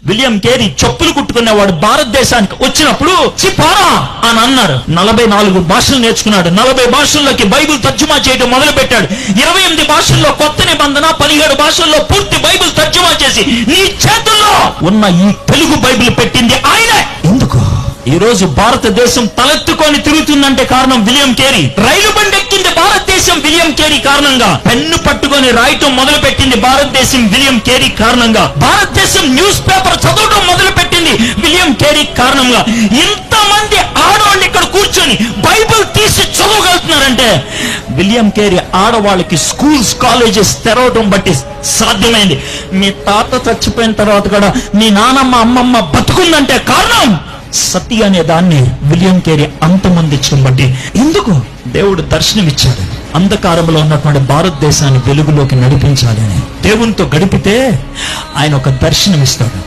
William Carey చెప్పులు కుట్టుకునేవాడు. భారతదేశానికి వచ్చినప్పుడు చిపారా అని అన్నారు. 44 భాషలు నేర్చుకున్నాడు. 40 భాషల్లోకి బైబిల్ తర్జుమా చేయడం మొదలు పెట్టాడు. 28 భాషల్లో కొత్త నిబంధన, 17 భాషల్లో పూర్తి బైబిల్ తర్జుమా చేసి నీ చేతుల్లో ఉన్న ఈ తెలుగు బైబిల్ పెట్టింది ఆయనే. ఎందుకు ఈ రోజు భారతదేశం తలెత్తుకొని తిరుగుతుందంటే కారణం విలియం కేరీ. రైలు బండి ఎక్కింది భారతదేశం విలియం కేరీ కారణంగా. పెన్ను పట్టుకొని రాయటం మొదలు పెట్టింది భారతదేశం విలియం కేరీ కారణంగా. భారతదేశం న్యూస్ పేపర్ చదవడం మొదలు పెట్టింది విలియం కేరీ కారణంగా. ఇంతమంది ఆడవాళ్ళు ఇక్కడ కూర్చొని బైబిల్ తీసి చదవగలుగుతున్నారంటే విలియం కేరీ ఆడవాళ్ళకి స్కూల్స్, కాలేజెస్ తెరవడం బట్టి సాధ్యమైంది. మీ తాత చచ్చిపోయిన తర్వాత కూడా మీ నానమ్మ, అమ్మమ్మ బతుకుందంటే కారణం సతీ అనే దాన్ని విలియం కేరీ అంతమందించడం బట్టి. ఎందుకు దేవుడు దర్శనమిచ్చాడు? అంధకారంలో ఉన్నటువంటి భారతదేశాన్ని వెలుగులోకి నడిపించాలి అని. దేవునితో గడిపితే ఆయన ఒక దర్శనం ఇస్తాడు.